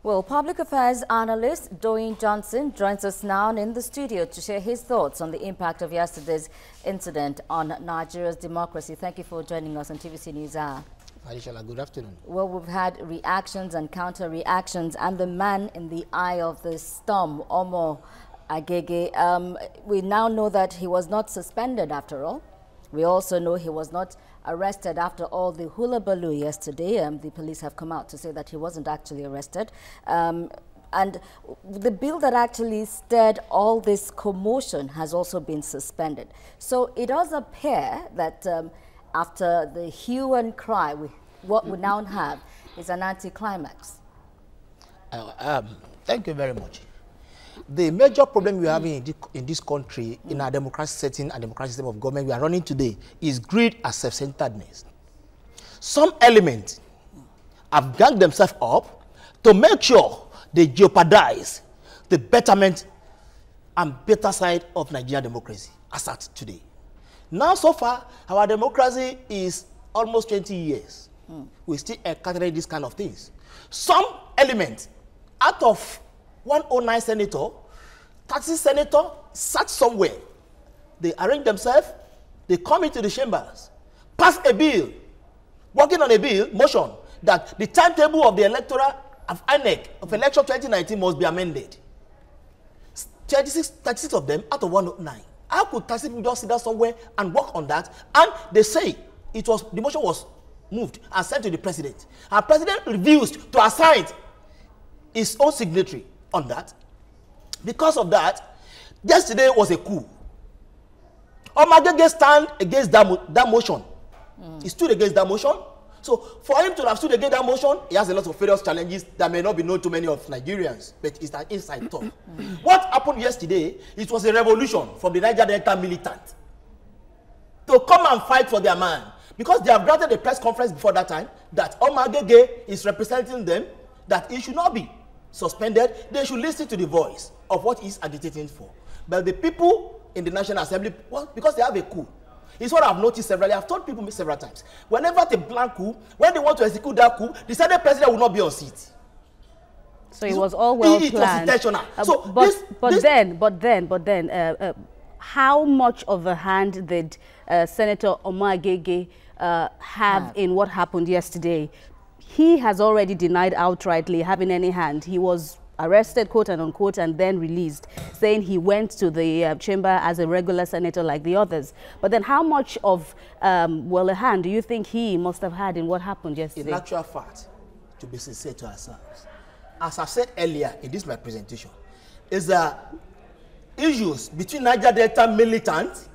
Well, public affairs analyst Doyin Johnson joins us now in the studio to share his thoughts on the impact of yesterday's incident on Nigeria's democracy. Thank you for joining us on TVC News Hour. Aishala, good afternoon. Well, we've had reactions and counter-reactions, and the man in the eye of the storm, Omo Agege, we now know that he was not suspended after all. We also know he was not arrested after all the hullabaloo yesterday. The police have come out to say that he wasn't actually arrested. And the bill that actually stirred all this commotion has also been suspended. So it does appear that after the hue and cry, what we now have is an anticlimax. Thank you very much. The major problem we have in this country, in our democratic setting and democratic system of government we are running today, is greed and self-centeredness. Some elements have ganged themselves up to make sure they jeopardize the betterment and better side of Nigerian democracy as at today. Now, so far, our democracy is almost 20 years. We still encountering these kind of things. Some elements out of 109 senator, 30 senator sat somewhere. They arrange themselves, they come into the chambers, pass a bill, working on a bill, motion, that the timetable of the electoral of INEC of election 2019 must be amended. 36 of them out of 109. How could 30 people just sit down somewhere and work on that? And they say the motion was moved and sent to the president. And the president refused to assign his own signatory on that. Because of that, yesterday was a coup. Omagege stand against that motion. He stood against that motion. So for him to have stood against that motion, he has a lot of various challenges that may not be known to many of Nigerians, but it's an inside talk. What happened yesterday, it was a revolution from the Niger Delta militant to come and fight for their man. Because they have granted a press conference before that time that Omagege is representing them, that he should not be suspended. They should listen to the voice of what he's agitating for. But the people in the National Assembly, well, because they have a coup, it's what I've noticed severally. I've told people several times. Whenever they plan coup, when they want to execute that coup, the Senate president will not be on seat. So it was all well planned. It was intentional. So but then, how much of a hand did Senator Omagege have in what happened yesterday? He has already denied outrightly having any hand. He was arrested, quote and unquote, and then released, saying he went to the chamber as a regular senator like the others. But then how much of, a hand do you think he must have had in what happened yesterday? In actual fact, to be sincere to ourselves, as I said earlier in this my presentation, is that issues between Niger Delta militants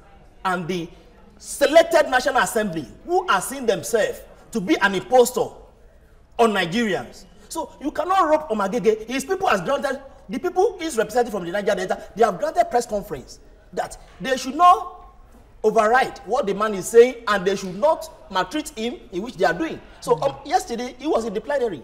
and the selected National Assembly who are seeing themselves to be an impostor on Nigerians. So you cannot rope Omagege. His people has granted, the people he's representing from the Niger Delta, they have granted press conference that they should not override what the man is saying and they should not maltreat him, in which they are doing. So yesterday he was in the plenary.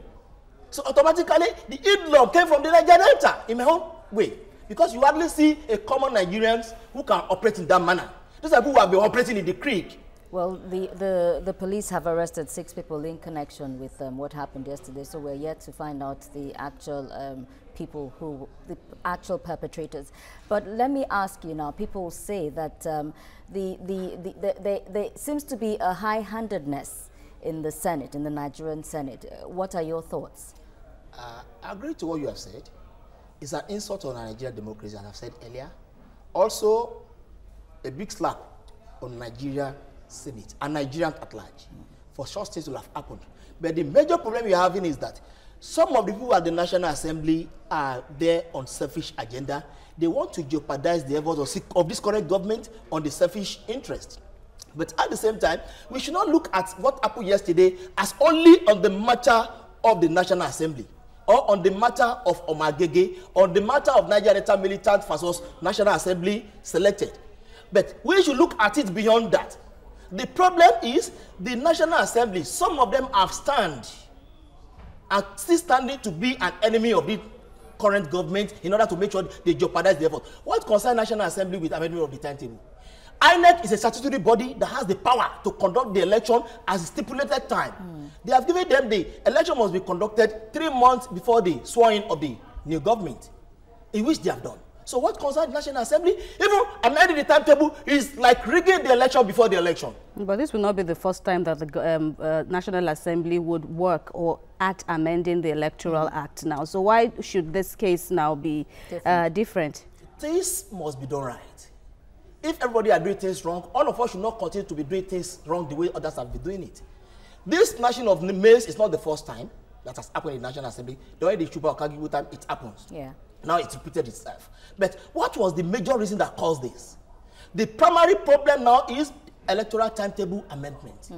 So automatically the in-law came from the Niger Delta in my own way. Because you hardly see a common Nigerians who can operate in that manner. Those are people who have been operating in the creek. Well, the police have arrested 6 people in connection with what happened yesterday, so we're yet to find out the actual the actual perpetrators. But let me ask you now, people say that there seems to be a high-handedness in the Senate, in the Nigerian Senate. What are your thoughts? I agree to what you have said. It's an insult on Nigerian democracy, as I've said earlier. Also, a big slap on Nigeria Senate and Nigerians at large for such things will have happened. But the major problem we are having is that some of the people at the National Assembly are there on selfish agenda. They want to jeopardize the efforts of this current government on the selfish interest. But at the same time, we should not look at what happened yesterday as only on the matter of the National Assembly or on the matter of Omagege or the matter of Niger Delta militant versus National Assembly selected. But we should look at it beyond that. The problem is the National Assembly, some of them are still standing to be an enemy of the current government in order to make sure they jeopardize the effort. What concerns National Assembly with amendment of the timetable? INEC is a statutory body that has the power to conduct the election as stipulated time. They have given them the election must be conducted 3 months before the swearing of the new government, in which they have done. So what concerns the National Assembly, even amending the timetable, is like rigging the election before the election. But this will not be the first time that the National Assembly would work or act amending the Electoral Act now. So why should this case now be different? Things must be done right. If everybody are doing things wrong, all of us should not continue to be doing things wrong the way others have been doing it. This snatching of maize is not the first time that has happened in the National Assembly. The way the Chuba Okagiwu time, it happens. Yeah. Now it's repeated itself. But what was the major reason that caused this? The primary problem now is electoral timetable amendment.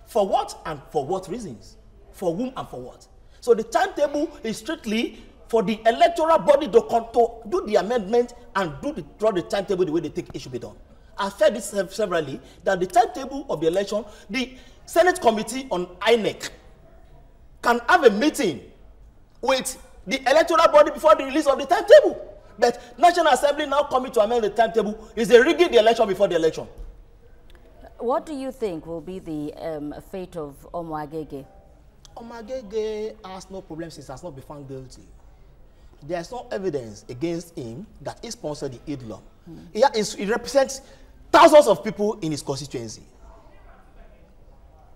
For what and for what reasons? For whom and for what? So the timetable is strictly for the electoral body to do the amendment and draw the timetable the way they think it should be done. I've said this severally, that the timetable of the election, the Senate Committee on INEC can have a meeting with the electoral body before the release of the timetable. But National Assembly now coming to amend the timetable is a rigging the election before the election. What do you think will be the fate of Omo Agege? Omo Agege has no problem since he has not been found guilty. There is no evidence against him that he sponsored the Idlum. He represents thousands of people in his constituency.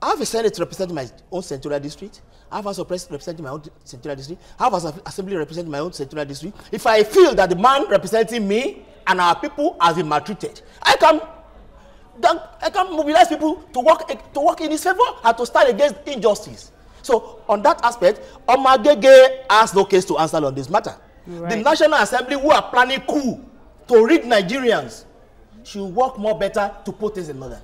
I have a Senate representing my own Central District. I have a President representing my own Central District. I have an Assembly representing my own Central District. If I feel that the man representing me and our people has been maltreated, I can mobilize people to work in his favor and to stand against injustice. So on that aspect, Omo Agege has no case to answer on this matter. Right. The National Assembly, who are planning coup to rig Nigerians, should work more better to put things in order.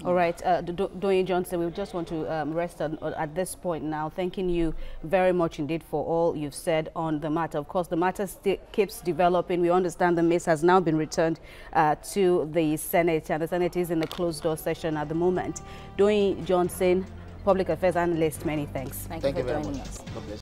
All right, Doyin Johnson, we just want to rest at this point now, thanking you very much indeed for all you've said on the matter. Of course, the matter keeps developing. We understand the mace has now been returned to the Senate, and the Senate is in the closed-door session at the moment. Doyin Johnson, Public Affairs Analyst, many thanks. Thank you for joining us.